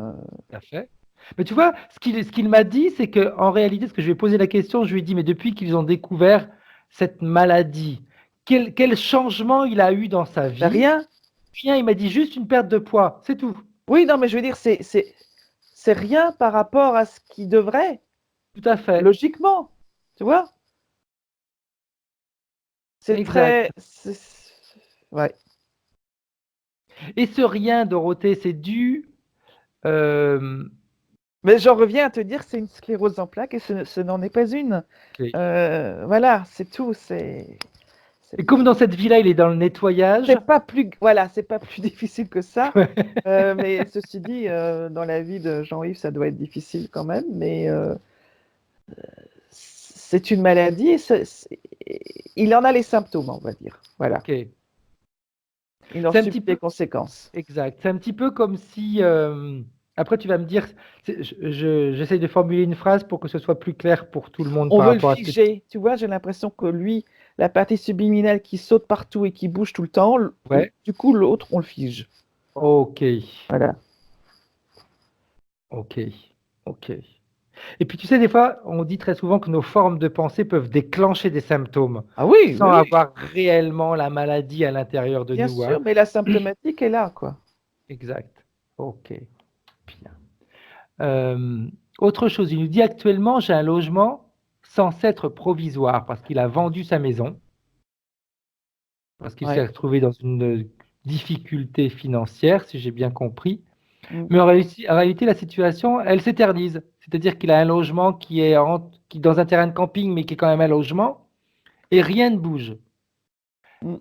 Tout à fait. Mais tu vois, ce qu'il m'a dit, c'est qu'en réalité, ce que je lui ai posé la question, je lui ai dit, mais depuis qu'ils ont découvert cette maladie quel changement il a eu dans sa vie. Rien. Rien, il m'a dit juste une perte de poids, c'est tout. Oui, non, mais je veux dire, c'est rien par rapport à ce qui devrait, Tout à fait. logiquement. Tu vois? C'est Exact. très. Ouais. Et ce rien, Dorothée, c'est dû. Mais j'en reviens à te dire, c'est une sclérose en plaques et ce n'en est pas une. Ok. Voilà, c'est tout. C'est Et comme dans cette vie-là, il est dans le nettoyage. c'est pas plus, voilà, c'est pas plus difficile que ça. Mais ceci dit, dans la vie de Jean-Yves, ça doit être difficile quand même. Mais c'est une maladie et il en a les symptômes, on va dire. Voilà. Ok. Il en C'est un subit petit peu les conséquences. exact. C'est un petit peu comme si. Après, tu vas me dire. J'essaie de formuler une phrase pour que ce soit plus clair pour tout le monde On par veut le rapport à ce que figer. Tu vois, j'ai l'impression que lui, la partie subliminale qui saute partout et qui bouge tout le temps, Ouais. du coup, l'autre, on le fige. Ok. Voilà. Ok. Ok. Et puis, tu sais, des fois, on dit très souvent que nos formes de pensée peuvent déclencher des symptômes Ah oui, sans oui, oui, avoir réellement la maladie à l'intérieur de bien nous. sûr, Hein. mais la symptomatique est là, quoi. Exact. Ok. Bien. Autre chose, il nous dit actuellement, j'ai un logement censé être provisoire parce qu'il a vendu sa maison, parce qu'il s'est Ouais. retrouvé dans une difficulté financière, si j'ai bien compris. Mm. Mais en réalité, la situation, elle s'éternise. C'est-à-dire qu'il a un logement qui est dans un terrain de camping, mais qui est quand même un logement, et rien ne bouge. Mm.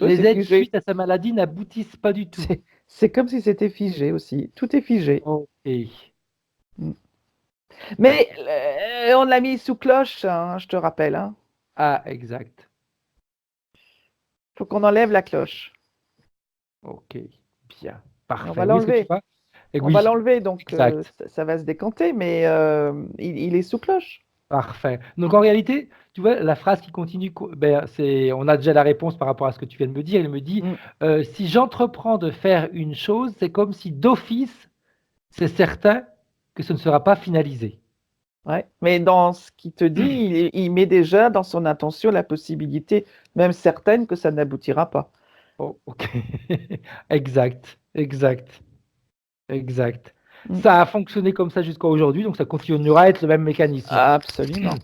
Oui, Les c'est aides figé. suite à sa maladie n'aboutissent pas du tout. C'est comme si c'était figé aussi. Tout est figé. Ok. Mm. Mais on l'a mis sous cloche, hein, je te rappelle. Hein. Ah, exact. Faut qu'on enlève la cloche. Ok. Bien. Et on va Parfait. Oui, est-ce que tu l'enlever. vois? Et On va oui, l'enlever, donc exact. ça va se décanter, mais il est sous cloche. Parfait. Donc en réalité, tu vois, la phrase qui continue, on a déjà la réponse par rapport à ce que tu viens de me dire. Il me dit, Mm. si j'entreprends de faire une chose, c'est comme si d'office, c'est certain que ce ne sera pas finalisé. Ouais. Mais dans ce qu'il te dit, il met déjà dans son intention la possibilité, même certaine, que ça n'aboutira pas. Oh, ok. Exact, exact, exact. Mm. Ça a fonctionné comme ça jusqu'à aujourd'hui, donc ça continuera à être le même mécanisme. Absolument.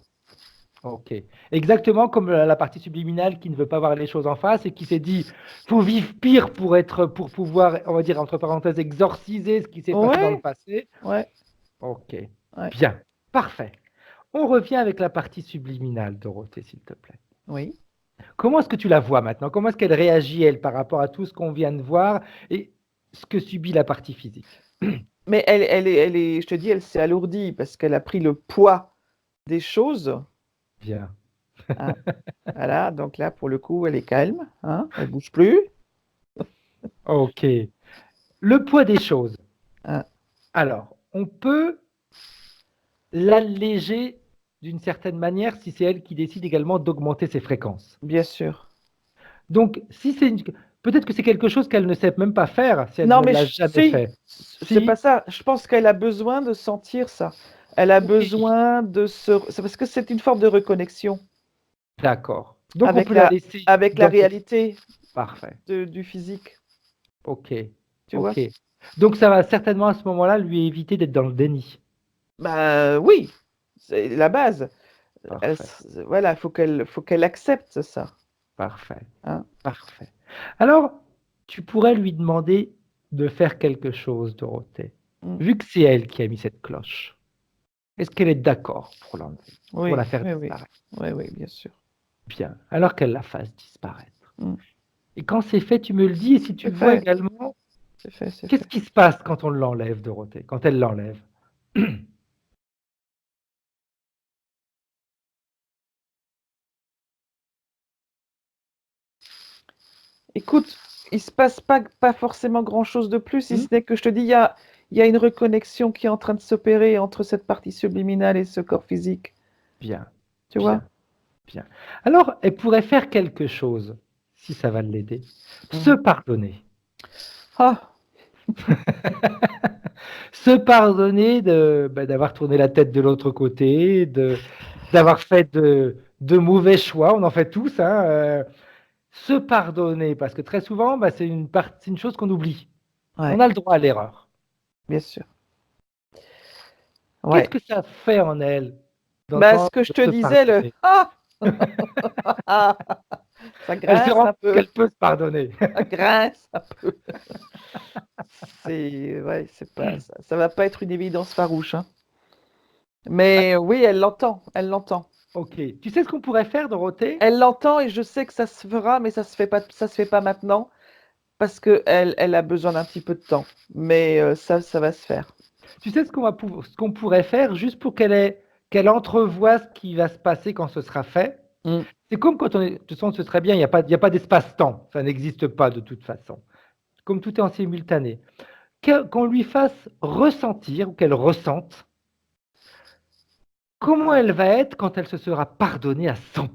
Ok. Exactement comme la partie subliminale qui ne veut pas voir les choses en face et qui s'est dit, faut vivre pire pour pouvoir, on va dire entre parenthèses, exorciser ce qui s'est passé dans le Ouais, passé. ouais, Ok. ouais. Bien. Parfait. On revient avec la partie subliminale, Dorothée, s'il te plaît. Oui. Comment est-ce que tu la vois maintenant? Comment est-ce qu'elle réagit, elle, par rapport à tout ce qu'on vient de voir et ce que subit la partie physique? Mais je te dis, elle s'est alourdie parce qu'elle a pris le poids des choses. Bien. Hein. Voilà, donc là, pour le coup, elle est calme. Hein, elle bouge plus. Ok. Le poids des choses. Hein, Alors, on peut l'alléger d'une certaine manière si c'est elle qui décide également d'augmenter ses fréquences. bien sûr. Donc, si c'est peut-être que c'est quelque chose qu'elle ne sait même pas faire si elle Non, ne mais l'a jamais si, fait. c'est pas Si, ça. Je pense qu'elle a besoin de sentir ça. Elle a ok, besoin de se. C'est parce que c'est une forme de reconnexion d'accord. Donc, on avec peut la laisser avec la dans cette... réalité Parfait. du physique. Ok, Tu vois? ok. Donc, ça va certainement à ce moment-là lui éviter d'être dans le déni. Bah oui, c'est la base. Parfait, Voilà, faut qu'elle accepte ça. parfait, Hein. parfait. Alors, tu pourrais lui demander de faire quelque chose, Dorothée. Mm. Vu que c'est elle qui a mis cette cloche. Est-ce qu'elle est d'accord pour l'enlever, pour Oui, la faire oui, oui, disparaître? oui, oui, bien sûr. Bien, alors qu'elle la fasse disparaître. Mm. Et quand c'est fait, tu me le dis, et si tu C'est vois fait, également, c'est fait, c'est qu'est-ce fait. qui se passe quand on l'enlève, Dorothée, quand elle l'enlève? Écoute, il se passe pas forcément grand-chose de plus, si Hmm. ce n'est que je te dis, il y a une reconnexion qui est en train de s'opérer entre cette partie subliminale et ce corps physique. Bien, Tu vois? bien, bien. Alors, elle pourrait faire quelque chose, si ça va l'aider. Se Mm. pardonner. Ah, Se pardonner d'avoir tourné la tête de l'autre côté, d'avoir fait de mauvais choix. On en fait tous, hein. se pardonner, parce que très souvent, c'est une chose qu'on oublie. Ouais, On a le droit à l'erreur. bien sûr. Qu'est-ce Ouais. que ça fait en elle Ce d'entendre que je te se disais, le pardonner? ah! Ça Elle se grince rend un compte peu, qu'elle peut se pardonner. ça grince un peu. Ouais, c'est pas ça va pas être une évidence farouche, hein. Mais oui, elle l'entend, elle l'entend. Ok. Tu sais ce qu'on pourrait faire, Dorothée? Elle l'entend et je sais que ça se fera, mais ça se fait pas maintenant parce qu'elle a besoin d'un petit peu de temps. Mais ça va se faire. Tu sais ce qu'on pourrait faire juste pour qu'elle entrevoie ce qui va se passer quand ce sera fait? Mmh. C'est comme quand on est. De toute façon, ce serait bien, il y a pas d'espace-temps. Ça n'existe pas de toute façon. Comme tout est en simultané. Qu'on lui fasse ressentir, ou qu'elle ressente, comment elle va être quand elle se sera pardonnée à 100%.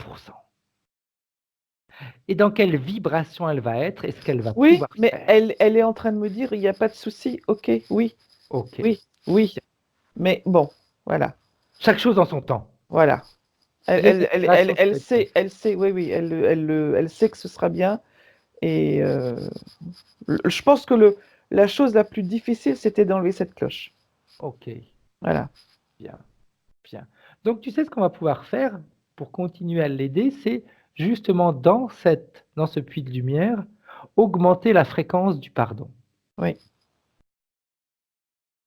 Et dans quelle vibration elle va être et ce qu'elle va Oui, pouvoir mais faire. elle est en train de me dire: «Il y a pas de souci, OK, oui, Ok. oui, oui». Mais bon, voilà, Chaque chose en son temps. voilà. Elle Les elle elle elle inspirations elle se répètent. sait, oui, oui, elle sait que ce sera bien et je pense que la chose la plus difficile, c'était d'enlever cette cloche. Ok. Voilà. Bien. Bien. Donc, tu sais ce qu'on va pouvoir faire pour continuer à l'aider, c'est justement dans ce puits de lumière, augmenter la fréquence du pardon. Oui.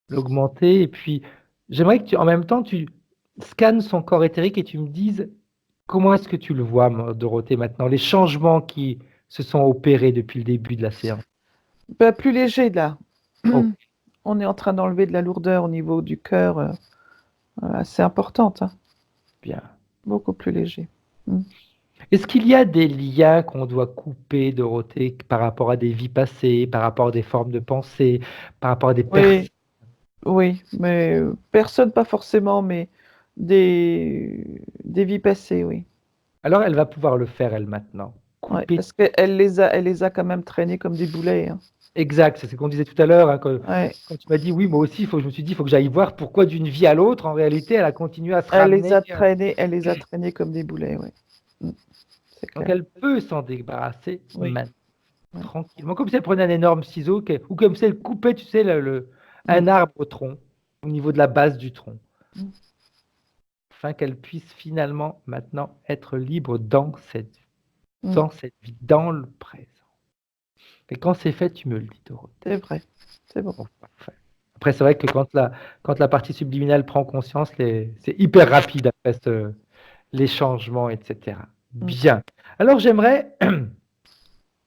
L'augmenter, et puis j'aimerais que en même temps, tu scannes son corps éthérique et tu me dises comment est-ce que tu le vois, Dorothée, maintenant, les changements qui se sont opérés depuis le début de la séance. Plus léger là. Ok, On est en train d'enlever de la lourdeur au niveau du cœur, assez importante, hein. bien. Beaucoup plus léger. Mmh. Est-ce qu'il y a des liens qu'on doit couper, Dorothée, par rapport à des vies passées, par rapport à des formes de pensée, par rapport à des personnes? Oui, oui, mais personne pas forcément, mais des vies passées, oui. Alors elle va pouvoir le faire, elle, maintenant. Ouais, Couper. parce qu'elle les a quand même traînés comme des boulets, hein. Exact, c'est ce qu'on disait tout à l'heure, hein, Ouais, quand tu m'as dit oui, moi aussi, je me suis dit, il faut que j'aille voir pourquoi d'une vie à l'autre, en réalité, elle a continué à se ramener. elle les a traînés comme des boulets, ouais. Mmh, c'est Donc clair. elle peut s'en débarrasser Oui, maintenant, ouais. tranquillement, comme si elle prenait un énorme ciseau, ou comme si elle coupait, tu sais, Mmh, un arbre au tronc, au niveau de la base du tronc, mmh, afin qu'elle puisse finalement maintenant être libre mmh. dans cette vie, dans le présent. Et quand c'est fait, tu me le dis, Dorothée. C'est vrai, c'est bon. Bon, parfait. Après, c'est vrai que quand la partie subliminale prend conscience, c'est hyper rapide après les changements, etc. Mmh. Bien. Alors, j'aimerais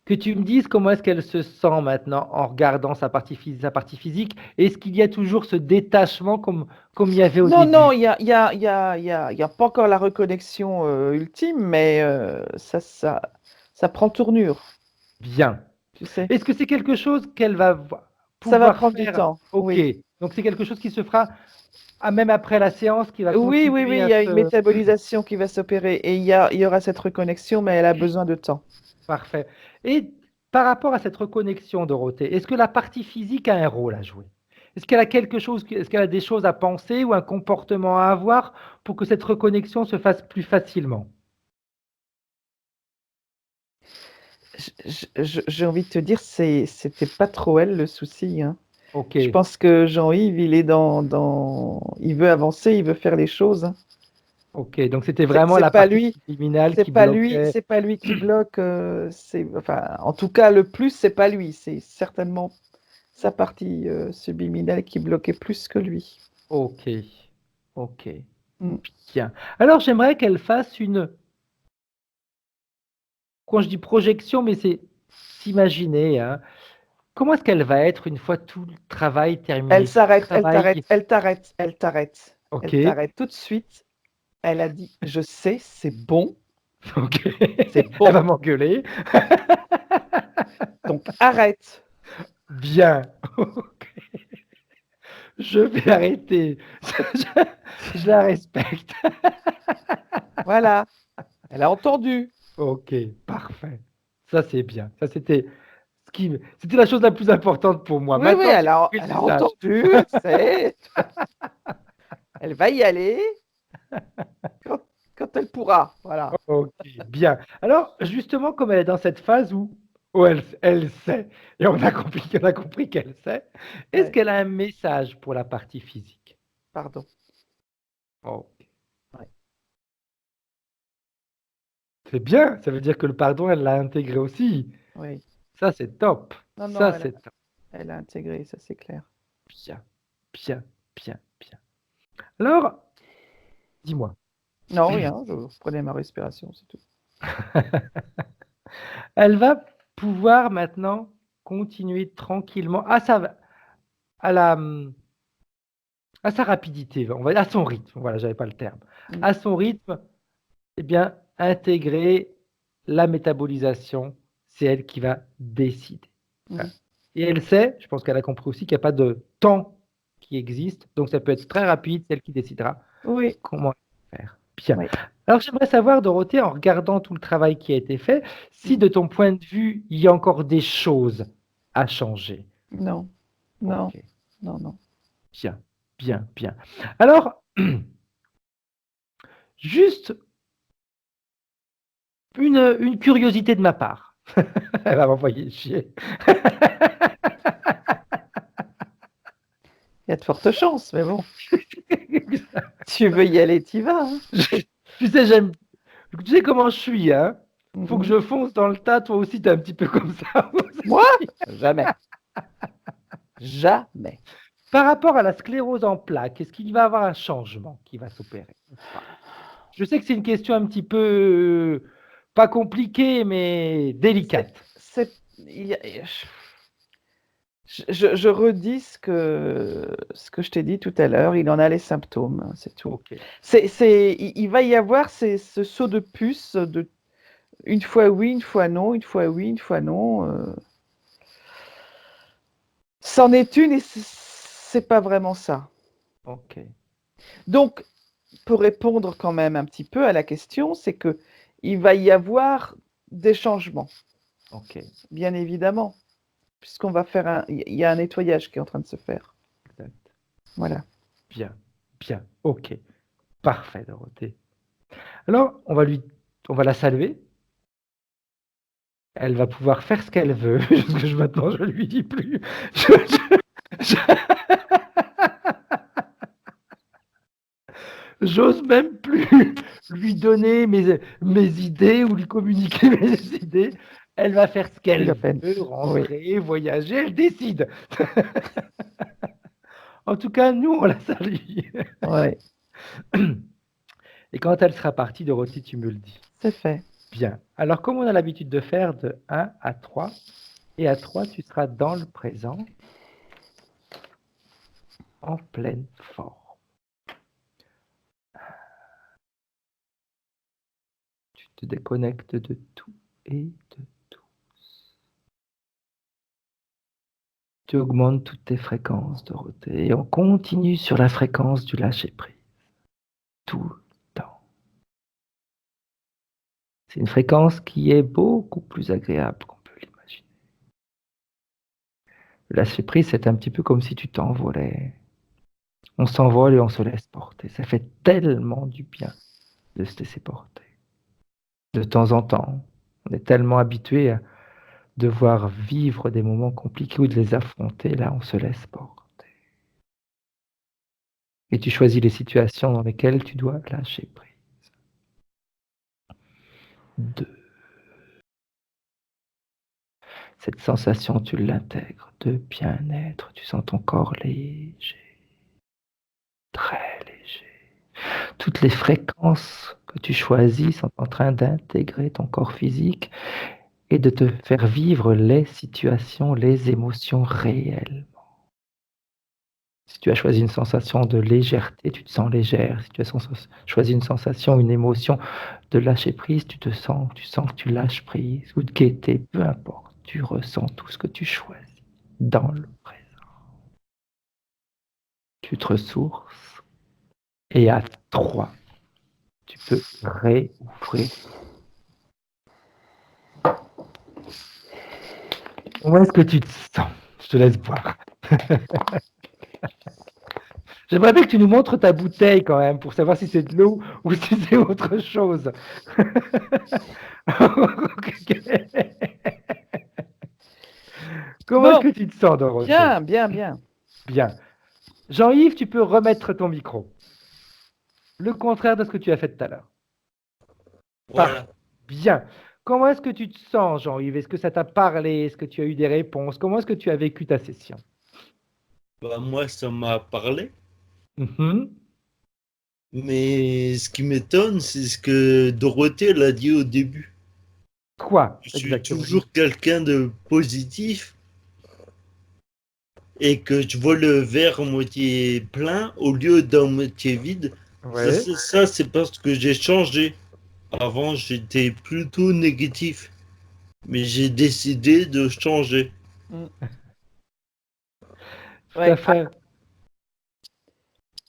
que tu me dises comment est-ce qu'elle se sent maintenant en regardant sa partie physique. Est-ce qu'il y a toujours ce détachement comme il y avait au Non, non, début? il y a pas encore la reconnexion, ultime, mais ça prend tournure, Bien. tu sais? Est-ce que c'est quelque chose qu'elle va Ça va pouvoir prendre du faire? temps, Ok. oui. Donc, c'est quelque chose qui se fera même après la séance, qui va Oui, oui, oui, continuer il à y a une se. métabolisation qui va s'opérer et il y aura cette reconnexion, mais elle a besoin de temps. Parfait. Et par rapport à cette reconnexion, Dorothée, est-ce que la partie physique a un rôle à jouer? Est-ce qu'elle a quelque chose, est-ce qu'elle a des choses à penser ou un comportement à avoir pour que cette reconnexion se fasse plus facilement? J'ai envie de te dire, c'était pas trop elle le souci, hein. Ok, Je pense que Jean-Yves, il est il veut avancer, il veut faire les choses, hein. ok. Donc c'était C'est vraiment c'est la pas partie lui, subliminale c'est qui pas lui, bloquait. c'est pas lui qui bloque, enfin, en tout cas, le plus, c'est pas lui, c'est certainement sa partie, subliminale qui bloquait plus que lui. Ok, ok. Mmh. Bien. Alors j'aimerais qu'elle fasse quand je dis projection, mais c'est s'imaginer, hein. Comment est-ce qu'elle va être une fois tout le travail Elle terminé? Tout le s'arrête, elle t'arrête, travail. elle t'arrête, elle t'arrête. Ok, Elle t'arrête tout de suite. Elle a dit: «Je sais, ok. c'est Elle va bon, m'engueuler. donc arrête». Bien. Ok. Je vais arrêter. Je la respecte. Voilà, elle a entendu. Ok, parfait. Ça, c'est bien. Ça, c'était la chose la plus importante pour moi. Oui, oui, Maintenant, j'ai compris le elle a message. entendu, elle sait, elle va y aller. Quand elle pourra, voilà. Ok, bien. Alors, justement, comme elle est dans cette phase où elle sait, et on a compris qu'elle sait, est-ce Ouais, qu'elle a un message pour la partie physique? pardon. Oh, Ouais. c'est bien, ça veut dire que le pardon, elle l'a intégré aussi. Oui. Ça, c'est top. Non, non, Ça, c'est top. elle a intégré, ça c'est clair. Bien, bien, bien, bien. Alors, dis-moi. Non, rien, je prenais ma respiration, c'est tout. Elle va pouvoir maintenant continuer tranquillement à la, à sa rapidité, à son rythme. Voilà, j'avais pas le terme. Mm. À son rythme, eh bien, intégrer la métabolisation, c'est elle qui va décider. Mm. Et elle sait, je pense qu'elle a compris aussi qu'il n'y a pas de temps qui existe, donc ça peut être très rapide, c'est elle qui décidera Oui, comment faire. Bien. oui. Alors j'aimerais savoir, Dorothée, en regardant tout le travail qui a été fait, si Mm. de ton point de vue, il y a encore des choses à changer. Non, non, Ok, non, non. bien, bien, bien. Alors, juste une curiosité de ma part. Elle va m'envoyer chier. Il y a de fortes chances, mais bon. Tu veux y aller, t'y vas. Hein. Tu sais, tu sais comment je suis, hein? Faut que Mhm. je fonce dans le tas, toi aussi, t'es un petit peu comme ça. Moi? Jamais. Jamais. Par rapport à la sclérose en plaques, est-ce qu'il va y avoir un changement qui va s'opérer ou pas? Je sais que c'est une question un petit peu pas compliquée, mais délicate. Je redis ce que je t'ai dit tout à l'heure. Il en a les symptômes, hein, c'est tout. Ok, Il va y avoir ce saut de puce de une fois oui, une fois non, une fois oui, une fois non. C'en est une et c'est pas vraiment ça. ok, Donc, pour répondre quand même un petit peu à la question, c'est que il va y avoir des changements, ok, bien évidemment, puisqu'on va faire il y a un nettoyage qui est en train de se faire. exact. Voilà. Bien, bien, ok. Parfait, Dorothée. Alors, on va la saluer. Elle va pouvoir faire ce qu'elle veut. Parce que maintenant, je lui dis plus. Je- J'ose même plus lui donner mes idées ou lui communiquer mes idées. Elle va faire ce Plus qu'elle la peine. veut, Oui. rentrer, voyager, elle décide. En tout cas, nous, on la salue. Ouais, Et quand elle sera partie, Dorothée, tu me le dis. c'est fait. Bien. Alors, comme on a l'habitude de faire de 1 à 3, et à 3, tu seras dans le présent, en pleine forme. Tu te déconnectes de tout et de tout. Tu augmentes toutes tes fréquences, Dorothée, et on continue sur la fréquence du lâcher-prise. Tout le temps. C'est une fréquence qui est beaucoup plus agréable qu'on peut l'imaginer. Le lâcher-prise, c'est un petit peu comme si tu t'envolais. On s'envole et on se laisse porter. Ça fait tellement du bien de se laisser porter. De temps en temps, on est tellement habitué à devoir vivre des moments compliqués ou de les affronter. Là, on se laisse porter. Et tu choisis les situations dans lesquelles tu dois lâcher prise. 2. Cette sensation, tu l'intègres de bien-être. Tu sens ton corps léger, très léger. Toutes les fréquences que tu choisis sont en train d'intégrer ton corps physique et de te faire vivre les situations, les émotions réelles. Si tu as choisi une sensation de légèreté, tu te sens légère. Si tu as choisi une sensation, une émotion de lâcher prise, tu sens que tu lâches prise, ou de gaieté, peu importe. Tu ressens tout ce que tu choisis dans le présent. Tu te ressources et à 3, tu peux réouvrir. Comment est-ce que tu te sens? Je te laisse boire. J'aimerais bien que tu nous montres ta bouteille quand même pour savoir si c'est de l'eau ou si c'est autre chose. Comment est-ce Bon, que tu te sens, Dorothée? bien, bien, bien. Bien. Jean-Yves, tu peux remettre ton micro. Le contraire de ce que tu as fait tout à l'heure. Voilà. Bien. Comment est-ce que tu te sens, Jean-Yves? Est-ce que ça t'a parlé? Est-ce que tu as eu des réponses? Comment est-ce que tu as vécu ta session? Bah, moi, ça m'a parlé. Mhm. Mais ce qui m'étonne, c'est ce que Dorothée l'a dit au début. Quoi, Je suis exactement? toujours quelqu'un de positif et que je vois le verre à moitié plein au lieu d'un moitié vide. Ouais. Ça, c'est parce que j'ai changé. Avant, j'étais plutôt négatif, mais j'ai décidé de changer. Mm. Tout à Ouais, fait.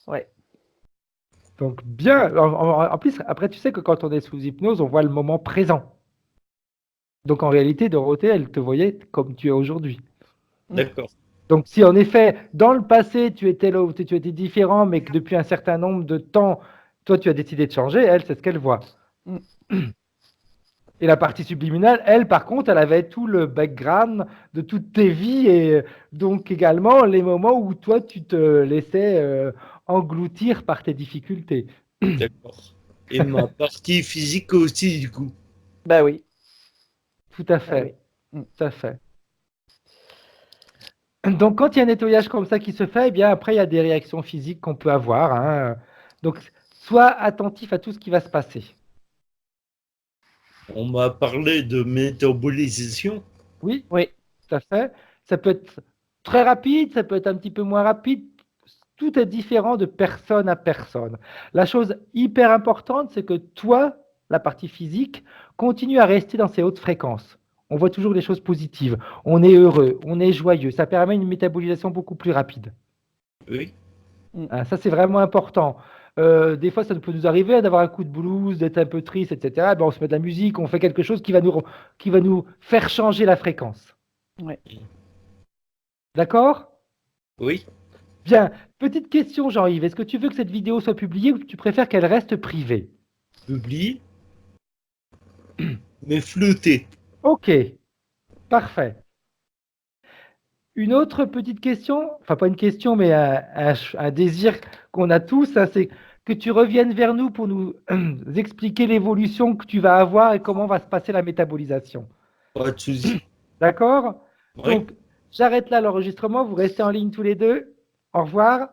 ouais. Donc, bien. En plus, après, tu sais que quand on est sous hypnose, on voit le moment présent. Donc, en réalité, Dorothée, elle te voyait comme tu es aujourd'hui. Mm. D'accord. Donc, si en effet, dans le passé, tu étais là où tu étais différent, mais que depuis un certain nombre de temps, toi, tu as décidé de changer, elle, c'est ce qu'elle voit. Mm. Et la partie subliminale, elle, par contre, elle avait tout le background de toutes tes vies et donc également les moments où toi, tu te laissais engloutir par tes difficultés. D'accord. Et ma partie physique aussi, du coup. Bah oui, Tout à bah oui. fait, Mm. tout à fait. Donc, quand il y a un nettoyage comme ça qui se fait, eh bien, après, il y a des réactions physiques qu'on peut avoir, hein. Donc, sois attentif à tout ce qui va se passer. On m'a parlé de métabolisation. Oui, Oui. tout à fait. Ça peut être très rapide, ça peut être un petit peu moins rapide. Tout est différent de personne à personne. La chose hyper importante, c'est que toi, la partie physique, continue à rester dans ces hautes fréquences. On voit toujours les choses positives. On est heureux, on est joyeux. Ça permet une métabolisation beaucoup plus rapide. Oui. Mm. Hein, ça, c'est vraiment important. Des fois, ça peut nous arriver d'avoir un coup de blues, d'être un peu triste, etc. Ben, on se met de la musique, on fait quelque chose qui va nous faire changer la fréquence. Ouais. D'accord? Oui. Bien. Petite question, Jean-Yves. Est-ce que tu veux que cette vidéo soit publiée ou tu préfères qu'elle reste privée? Publié, mais flouté. Ok, parfait. Une autre petite question, enfin pas une question, mais un désir qu'on a tous, hein, c'est que tu reviennes vers nous pour nous expliquer l'évolution que tu vas avoir et comment va se passer la métabolisation. Pas de souci. D'accord? Oui. Donc, j'arrête là l'enregistrement, vous restez en ligne tous les deux. Au revoir.